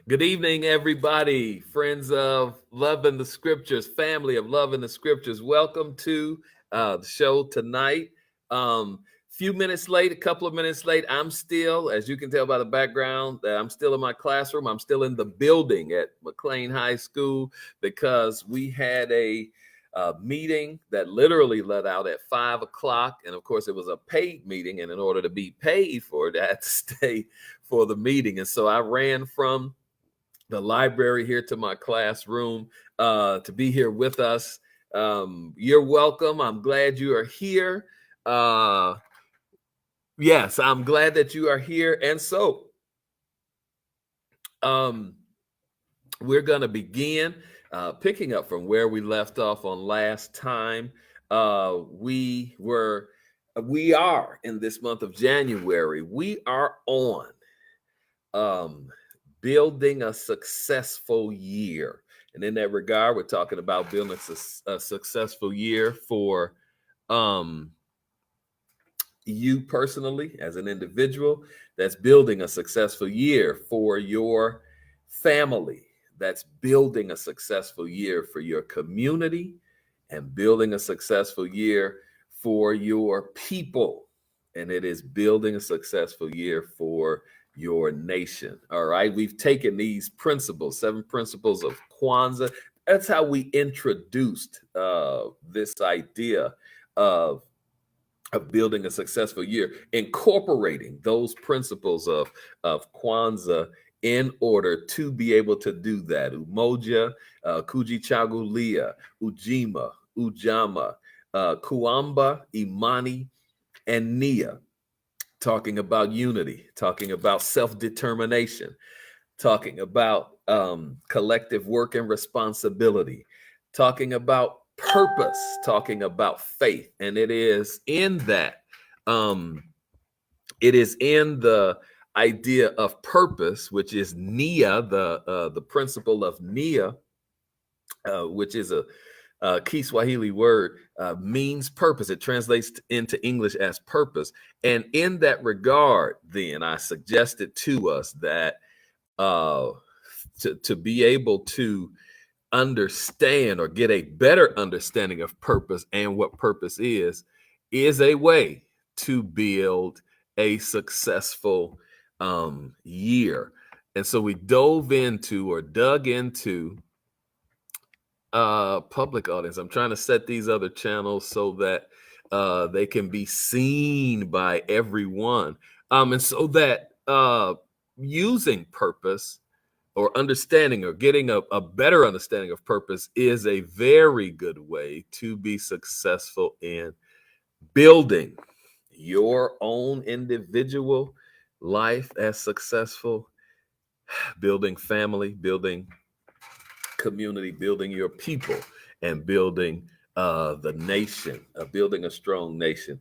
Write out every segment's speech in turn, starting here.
Good evening, everybody, friends of Love in the Scriptures, family of Love in the Scriptures. Welcome to the show tonight. Few minutes late, a couple of minutes late. I'm still, as you can tell by the background, that I'm still in my classroom. I'm still in the building at McLean High School because we had a meeting that literally let out at 5 o'clock. And of course, it was a paid meeting. And in order to be paid for it, I had to stay for the meeting. And so I ran from the library here to my classroom to be here with us. You're welcome. I'm glad you are here. Yes, I'm glad that you are here. And so we're going to begin picking up from where we left off on last time. We are in this month of January. We are on building a successful year. And in that regard, we're talking about building a successful year for you personally as an individual. That's building a successful year for your family. That's building a successful year for your community and building a successful year for your people. And it is building a successful year for your nation. All right. We've taken these principles, 7 principles of Kwanzaa. That's how we introduced this idea of building a successful year, incorporating those principles of Kwanzaa in order to be able to do that. Umoja, Kujichagulia, Ujima, Ujama, Kuamba, Imani, and Nia. Talking about unity, talking about self-determination, talking about collective work and responsibility, talking about purpose, talking about faith. And it is in that, it is in the idea of purpose, which is Nia, the principle of Nia, which is a Kiswahili word, means purpose. It translates into English as purpose. And in that regard, then I suggested to us that to be able to understand or get a better understanding of purpose and what purpose is a way to build a successful year. And so we dug into public audience. I'm trying to set these other channels so that they can be seen by everyone. And so that using purpose or understanding or getting a better understanding of purpose is a very good way to be successful in building your own individual life as successful, building family, building community, building your people, and building the nation, building a strong nation.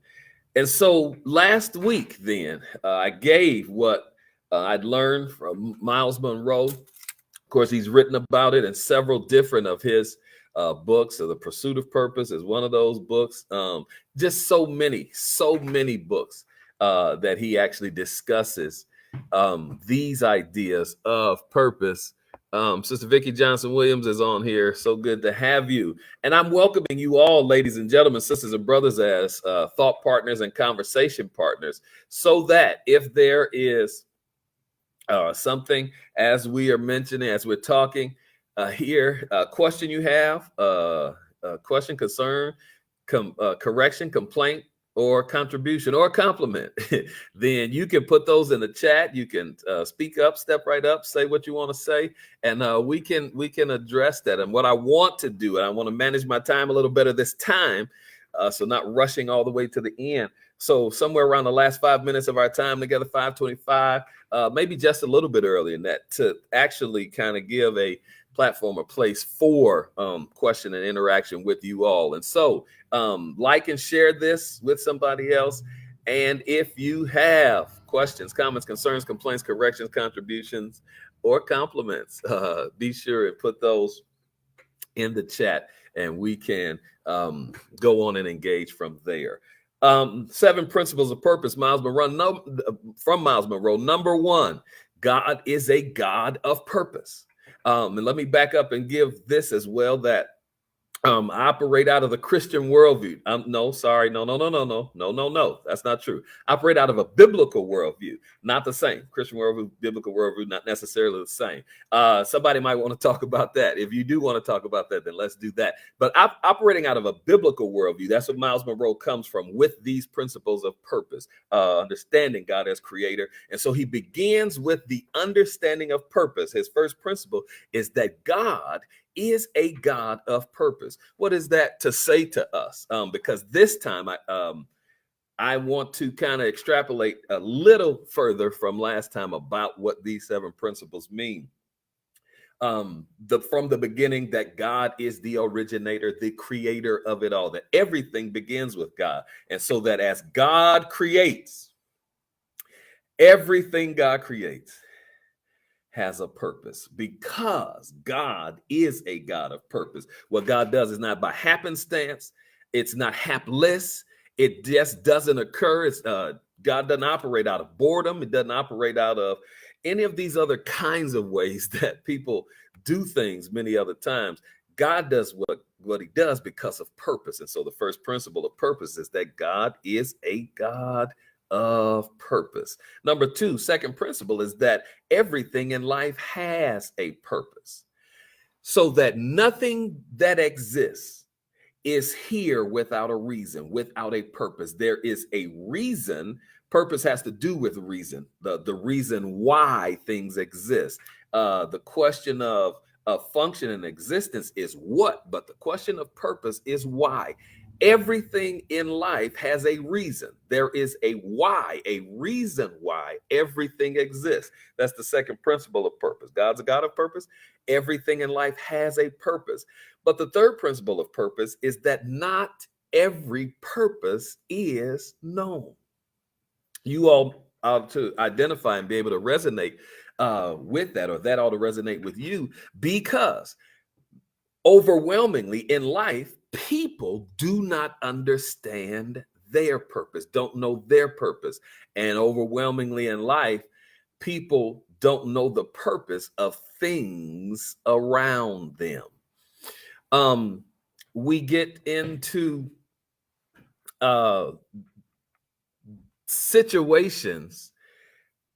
And so last week, then, I gave what I'd learned from Miles Monroe. Of course, he's written about it in several different of his books. So The Pursuit of Purpose is one of those books. Just so many books that he actually discusses these ideas of purpose. Sister Vicki Johnson Williams is on here. So good to have you. And I'm welcoming you all, ladies and gentlemen, sisters and brothers, as thought partners and conversation partners, so that if there is something, as we are mentioning, as we're talking here, a question you have, a question, concern, correction, complaint, or contribution or compliment, then you can put those in the chat. You can speak up, step right up, say what you want to say, and we can address that. And what I want to do, and I want to manage my time a little better this time, so not rushing all the way to the end. So somewhere around the last 5 minutes of our time together, 5:25, maybe just a little bit earlier than that, to actually kind of give a platform or place for question and interaction with you all. And so like and share this with somebody else. And if you have questions, comments, concerns, complaints, corrections, contributions, or compliments, be sure and put those in the chat, and we can go on and engage from there. 7 principles of purpose, Miles Monroe. From Miles Monroe. Number 1, God is a God of purpose. And let me back up and give this as well, that I operate out of the Christian worldview. No, sorry, no. That's not true. I operate out of a biblical worldview, not the same. Christian worldview, biblical worldview, not necessarily the same. Somebody might want to talk about that. If you do want to talk about that, then let's do that. But I'm operating out of a biblical worldview. That's what Miles Monroe comes from, with these principles of purpose, understanding God as creator. And so he begins with the understanding of purpose. His first principle is that God is a God of purpose. What is that to say to us? Because this time I want to kind of extrapolate a little further from last time about what these 7 principles mean. From the beginning, that God is the originator, the creator of it all, that everything begins with God. And so that as God creates, everything God creates has a purpose, because God is a God of purpose. What God does is not by happenstance. It's not hapless. It just doesn't occur. God doesn't operate out of boredom. It doesn't operate out of any of these other kinds of ways that people do things many other times. God does what he does because of purpose. And so the first principle of purpose is that God is a God of purpose. Number 2, second principle, is that everything in life has a purpose, so that nothing that exists is here without a reason, without a purpose. There is a reason. Purpose has to do with reason, the reason why things exist. The question of function and existence is what, but the question of purpose is why. Everything in life has a reason. There is a why, a reason why everything exists. That's the second principle of purpose. God's a God of purpose. Everything in life has a purpose. But the third principle of purpose is that not every purpose is known. You all ought to identify and be able to resonate with that, or that ought to resonate with you, because overwhelmingly in life, people do not understand their purpose, don't know their purpose. And overwhelmingly in life, people don't know the purpose of things around them. We get into situations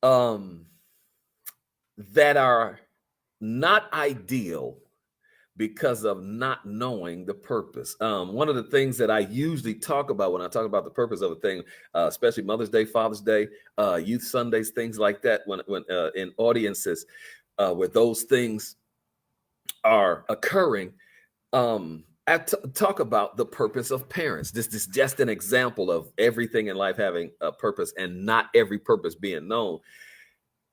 that are not ideal because of not knowing the purpose. One of the things that I usually talk about when I talk about the purpose of a thing, especially Mother's Day, Father's Day, Youth Sundays, things like that, when in audiences where those things are occurring, I talk about the purpose of parents. This is just an example of everything in life having a purpose and not every purpose being known.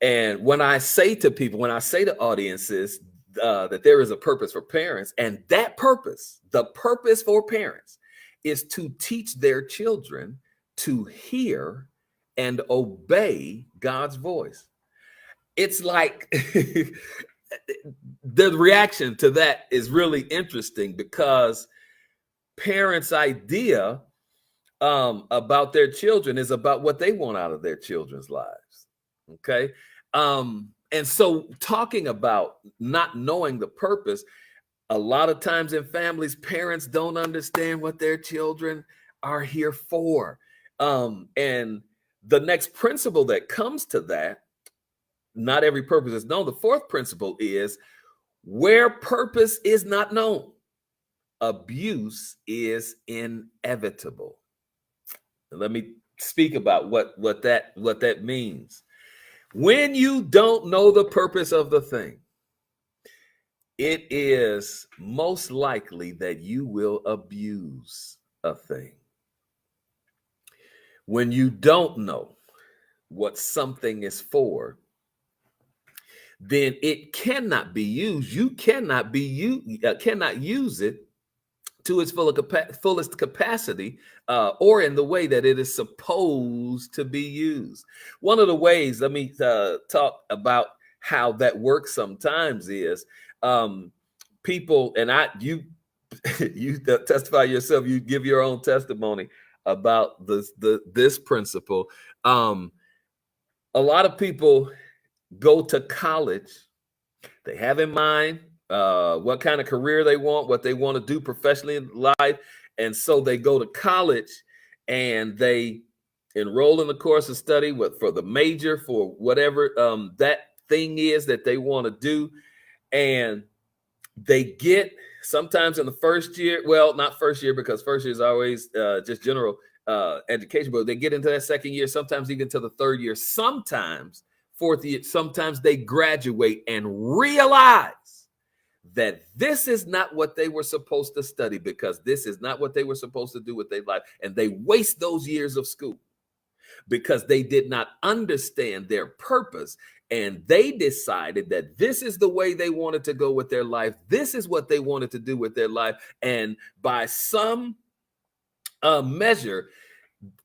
And when I say to people, when I say to audiences, that there is a purpose for parents, and that purpose, the purpose for parents, is to teach their children to hear and obey God's voice. It's like the reaction to that is really interesting, because parents' idea about their children is about what they want out of their children's lives. Okay. And so talking about not knowing the purpose, a lot of times in families, parents don't understand what their children are here for. And the next principle that comes to that, not every purpose is known. The fourth principle is, where purpose is not known, abuse is inevitable. And let me speak about what that means. When you don't know the purpose of the thing, it is most likely that you will abuse a thing. When you don't know what something is for, then it cannot be used. You cannot use it to its fullest capacity, or in the way that it is supposed to be used. One of the ways, let me talk about how that works sometimes, is people, and you testify yourself, you give your own testimony about this principle. A lot of people go to college. They have in mind what kind of career they want, what they want to do professionally in life. And so they go to college and they enroll in the course of study for the major, for whatever that thing is that they want to do. And they get sometimes in the first year, well, not first year, because first year is always just general education, but they get into that second year, sometimes even to the third year, sometimes fourth year, sometimes they graduate and realize that this is not what they were supposed to study, because this is not what they were supposed to do with their life. And they waste those years of school because they did not understand their purpose. And they decided that this is the way they wanted to go with their life. This is what they wanted to do with their life. And by some measure,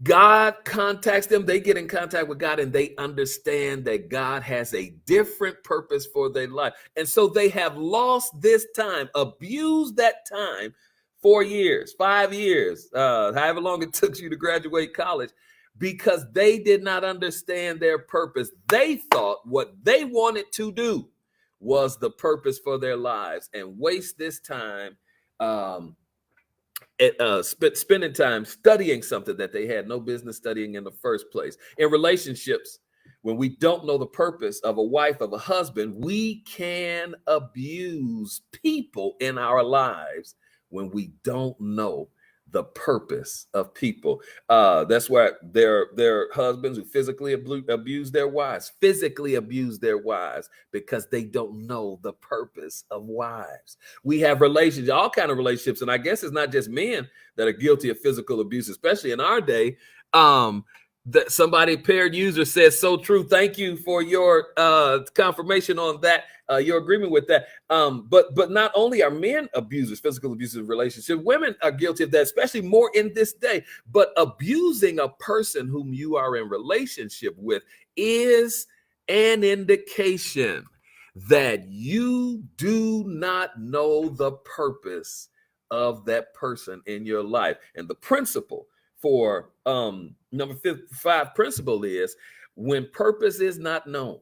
God contacts them. They get in contact with God and they understand that God has a different purpose for their life. And so they have lost this time, abused that time, 4 years, 5 years, however long it took you to graduate college, because they did not understand their purpose. They thought what they wanted to do was the purpose for their lives, and waste this time spending time studying something that they had no business studying in the first place. In relationships, when we don't know the purpose of a wife, of a husband, we can abuse people in our lives when we don't know the purpose of people. That's why there are husbands who physically abuse their wives, because they don't know the purpose of wives. We have relationships, all kind of relationships, and I guess it's not just men that are guilty of physical abuse, especially in our day. That somebody, paired user, says, so true. Thank you for your confirmation on that, your agreement with that. But not only are men abusers, physical abusive relationships, women are guilty of that, especially more in this day. But abusing a person whom you are in relationship with is an indication that you do not know the purpose of that person in your life. And the principle for number 5 principle is, when purpose is not known,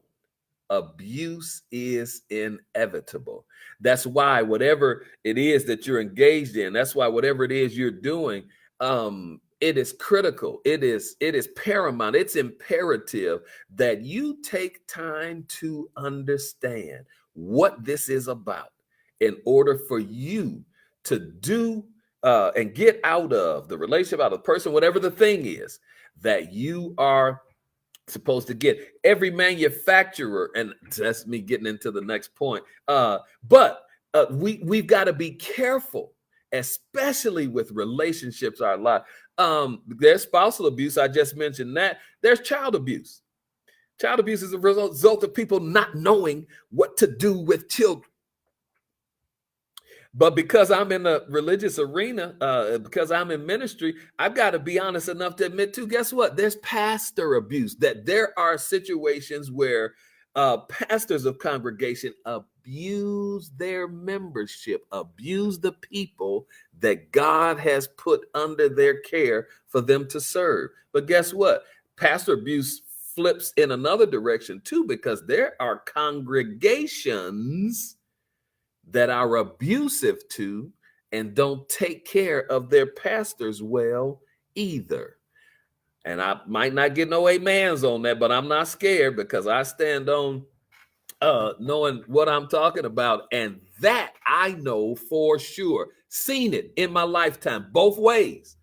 abuse is inevitable. That's why whatever it is that you're engaged in, that's why whatever it is you're doing, it is critical. It is paramount. It's imperative that you take time to understand what this is about in order for you to do and get out of the relationship, out of the person, whatever the thing is that you are supposed to get. Every manufacturer, and that's me getting into the next point, but we've got to be careful, especially with relationships, our life. There's spousal abuse. I just mentioned that. There's child abuse. Child abuse is a result of people not knowing what to do with children. But because I'm in the religious arena, because I'm in ministry, I've got to be honest enough to admit too, guess what? There's pastor abuse. That there are situations where pastors of congregation abuse their membership, abuse the people that God has put under their care for them to serve. But guess what? Pastor abuse flips in another direction too, because there are congregations that are abusive to and don't take care of their pastors well either. And I might not get no amens on that, but I'm not scared, because I stand on knowing what I'm talking about. And that I know for sure. Seen it in my lifetime, both ways.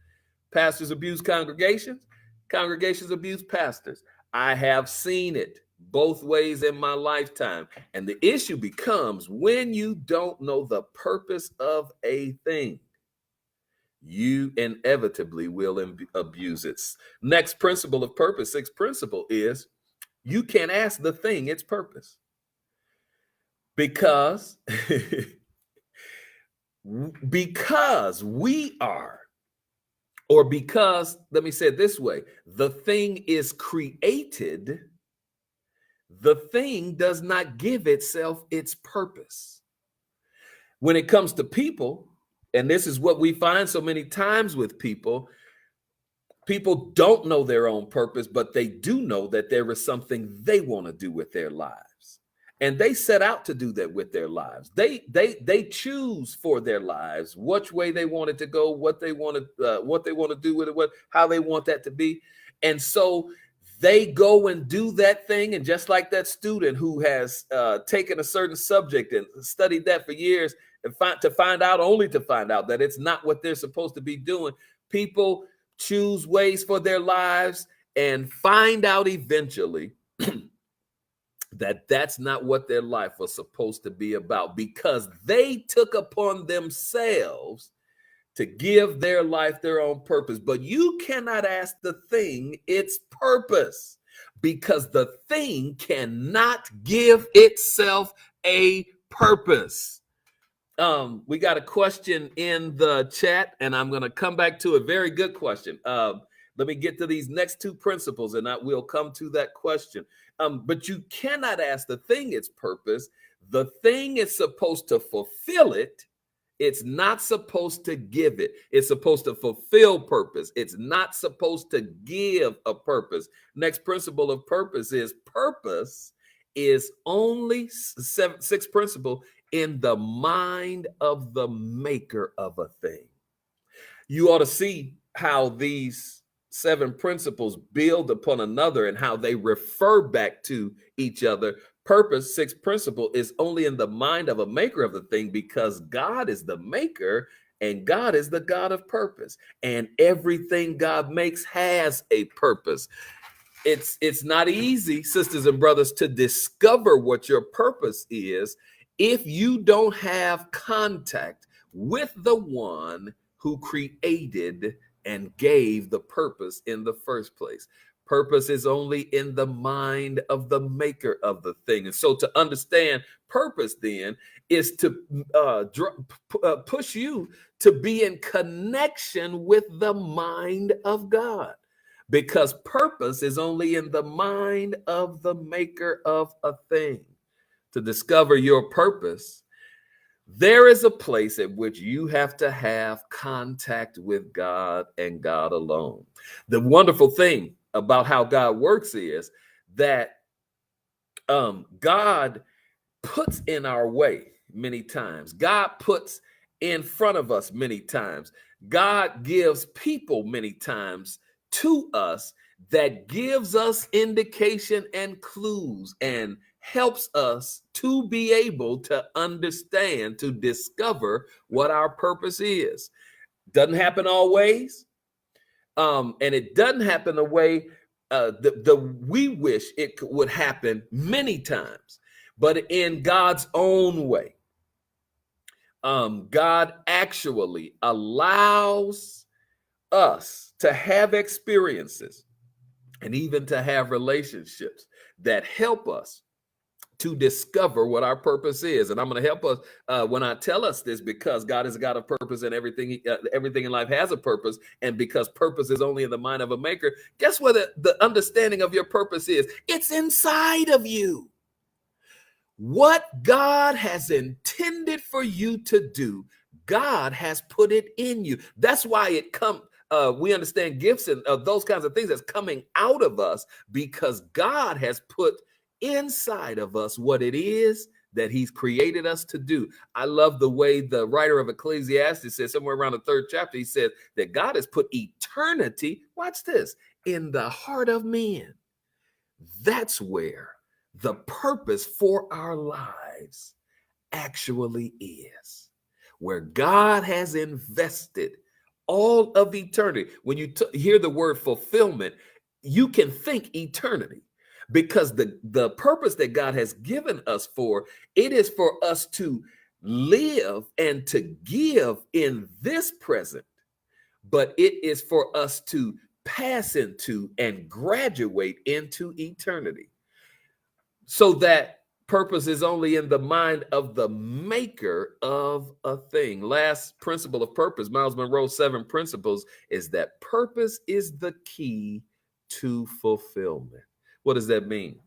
Pastors abuse congregations, congregations abuse pastors. I have seen it both ways in my lifetime. And the issue becomes, when you don't know the purpose of a thing, you inevitably will abuse it. Next principle of purpose, 6th principle, is you can ask the thing its purpose. Because we are, or because, let me say it this way, the thing is created, the thing does not give itself its purpose. When it comes to people, and this is what we find so many times with people, people don't know their own purpose, but they do know that there is something they want to do with their lives. And they set out to do that with their lives. They choose for their lives which way they want it to go, what they want to do with it, how they want that to be. And so they go and do that thing. And just like that student who has taken a certain subject and studied that for years, and only to find out that it's not what they're supposed to be doing. People choose ways for their lives and find out eventually that that's not what their life was supposed to be about, because they took upon themselves to give their life their own purpose. But you cannot ask the thing its purpose, because the thing cannot give itself a purpose. We got a question in the chat, and I'm going to come back to a very good question. Let me get to these next two principles, and we'll come to that question. But you cannot ask the thing its purpose. The thing is supposed to fulfill it. It's not supposed to give it. It's supposed to fulfill purpose. It's not supposed to give a purpose. Next principle of purpose is only sixth principle, in the mind of the maker of a thing. You ought to see how these 7 principles build upon another and how they refer back to each other. Purpose, 6th principle, is only in the mind of a maker of the thing, because God is the maker and God is the God of purpose. And everything God makes has a purpose. It's not easy, sisters and brothers, to discover what your purpose is if you don't have contact with the one who created and gave the purpose in the first place. Purpose is only in the mind of the maker of the thing. And so to understand purpose then is to push you to be in connection with the mind of God, because purpose is only in the mind of the maker of a thing. To discover your purpose, there is a place at which you have to have contact with God and God alone. The wonderful thing about how God works is that God puts in our way many times. God puts in front of us many times. God gives people many times to us that gives us indication and clues and helps us to be able to understand, to discover what our purpose is. Doesn't happen always. And it doesn't happen the way we wish it would happen many times, but in God's own way. God actually allows us to have experiences and even to have relationships that help us to discover what our purpose is. And I'm going to help us when I tell us this, because God is a God of purpose, and everything in life has a purpose. And because purpose is only in the mind of a maker, guess what the understanding of your purpose is? It's inside of you. What God has intended for you to do, God has put it in you. That's why we understand gifts and those kinds of things that's coming out of us, because God has put inside of us what it is that he's created us to do. I love the way the writer of Ecclesiastes says, somewhere around the 3rd chapter, he says that God has put eternity, watch this, in the heart of men. That's where the purpose for our lives actually is, where God has invested all of eternity. When you hear the word fulfillment, you can think eternity, because the purpose that God has given us for, it is for us to live and to give in this present, but it is for us to pass into and graduate into eternity. So that purpose is only in the mind of the maker of a thing. Last principle of purpose, Miles Monroe's 7 principles, is that purpose is the key to fulfillment. What does that mean?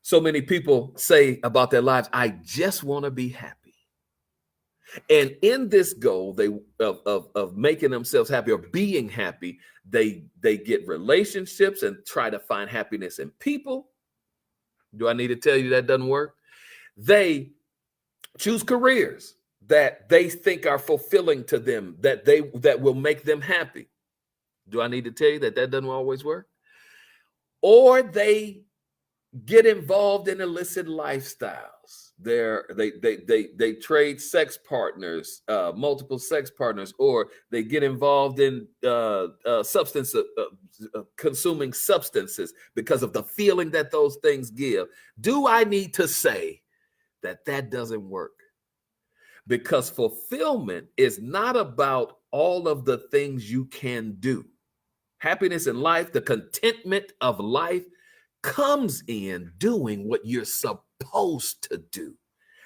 So many people say about their lives, I just want to be happy. And in this goal of making themselves happy or being happy, they get relationships and try to find happiness in people. Do I need to tell you that doesn't work? They choose careers that they think are fulfilling to them, that will make them happy. Do I need to tell you that that doesn't always work? Or they get involved in illicit lifestyles. They trade sex partners, multiple sex partners, or they get involved in consuming substances because of the feeling that those things give. Do I need to say that that doesn't work? Because fulfillment is not about all of the things you can do. Happiness in life, the contentment of life, comes in doing what you're supposed to do,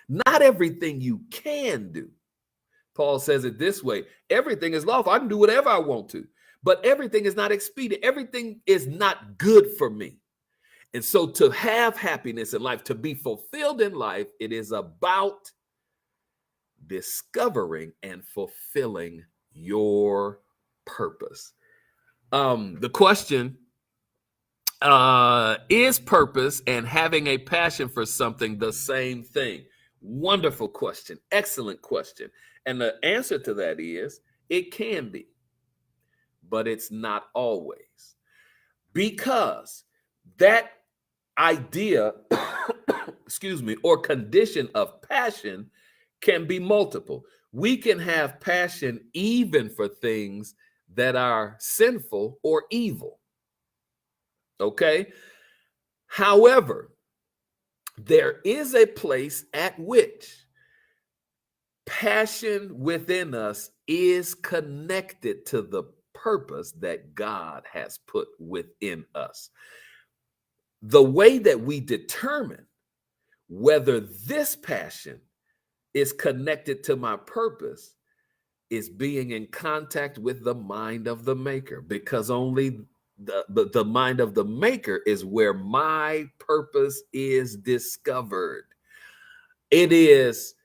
not everything you can do. Paul says it this way: everything is lawful. I can do whatever I want to, but everything is not expedient. Everything is not good for me. And so to have happiness in life, to be fulfilled in life, it is about discovering and fulfilling your purpose. The question, is purpose and having a passion for something the same thing? Wonderful question. Excellent question. And the answer to that is it can be, but it's not always. Because that idea, excuse me, or condition of passion can be multiple. We can have passion even for things that are sinful or evil. Okay. However, there is a place at which passion within us is connected to the purpose that God has put within us. The way that we determine whether this passion is connected to my purpose is being in contact with the mind of the maker, because only the mind of the maker is where my purpose is discovered. It is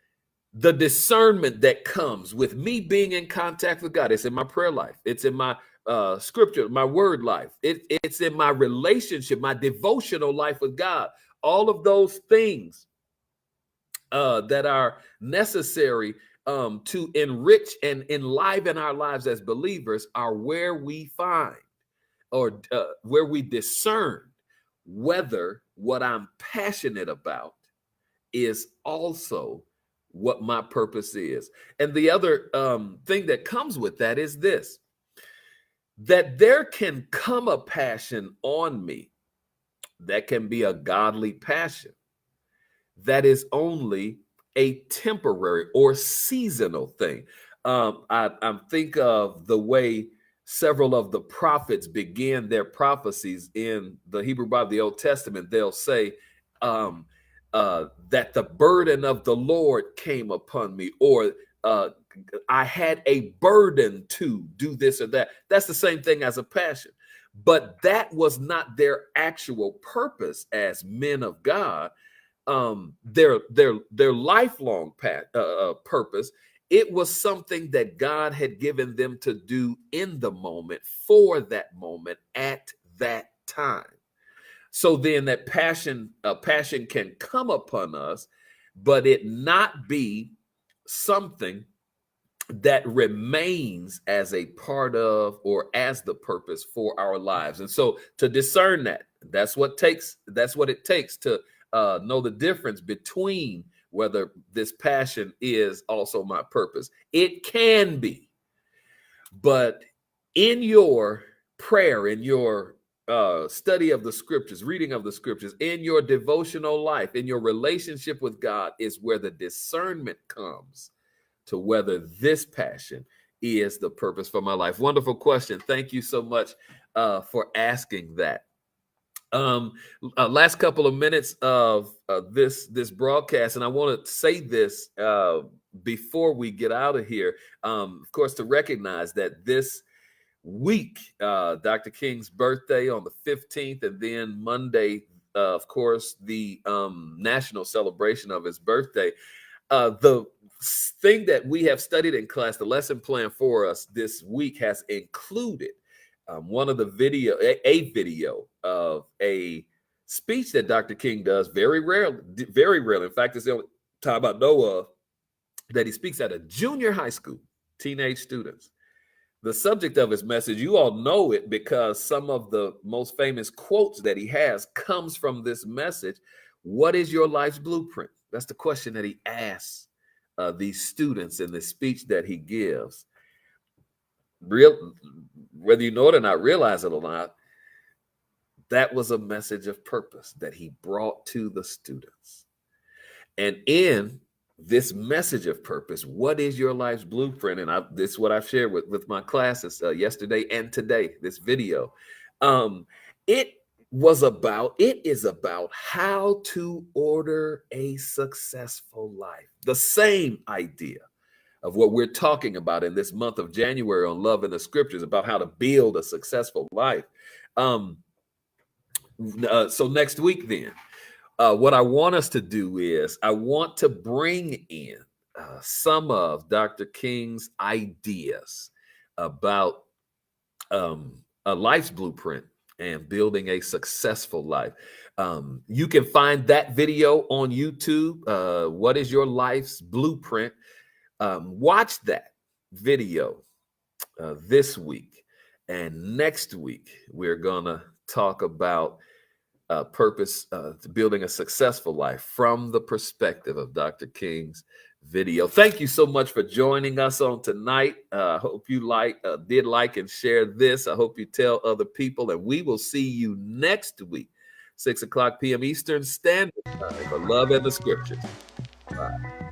the discernment that comes with me being in contact with God. It's in my prayer life. It's in my scripture, my word life. It's in my relationship, my devotional life with God. All of those things that are necessary to enrich and enliven our lives as believers are where we find, or where we discern whether what I'm passionate about is also what my purpose is. And the other thing that comes with that is this: that there can come a passion on me that can be a godly passion that is only a temporary or seasonal thing. I think of the way several of the prophets began their prophecies in the Hebrew Bible, the Old Testament. They'll say that the burden of the Lord came upon me, or I had a burden to do this or that. That's the same thing as a passion. But that was not their actual purpose as men of God. Their lifelong purpose. It was something that God had given them to do in the moment, for that moment, at that time. So then that passion can come upon us, but it not be something that remains as a part of or as the purpose for our lives. And so to discern that, that's what it takes to know the difference between whether this passion is also my purpose. It can be, but in your prayer, in your study of the scriptures, reading of the scriptures, in your devotional life, in your relationship with God, is where the discernment comes to whether this passion is the purpose for my life. Wonderful question. Thank you so much for asking that. Last couple of minutes of this broadcast, and I want to say this before we get out of here. Of course, to recognize that this week, Dr. King's birthday on the 15th, and then Monday, of course, the national celebration of his birthday. The thing that we have studied in class, the lesson plan for us this week, has included one of the video of a speech that Dr. King does very rarely, very rarely. In fact, it's the only time I know of that he speaks at a junior high school, teenage students. The subject of his message, you all know it because some of the most famous quotes that he has comes from this message. What is your life's blueprint? That's the question that he asks these students in the speech that he gives. Whether you know it or not, realize it or not, that was a message of purpose that he brought to the students. And in this message of purpose, what is your life's blueprint? And this is what I've shared with my classes yesterday and today, this video. It is about how to order a successful life. The same idea of what we're talking about in this month of January on Love in the Scriptures, about how to build a successful life. So next week then, what I want us to do is I want to bring in some of Dr. King's ideas about a life's blueprint and building a successful life. You can find that video on YouTube. What is your life's blueprint? Watch that video this week. And next week, we're going to talk about purpose to building a successful life from the perspective of Dr. King's video. Thank you so much for joining us on tonight. I hope you did like and share this. I hope you tell other people, and we will see you next week, 6 o'clock p.m. Eastern Standard Time for Love and the Scriptures. Bye.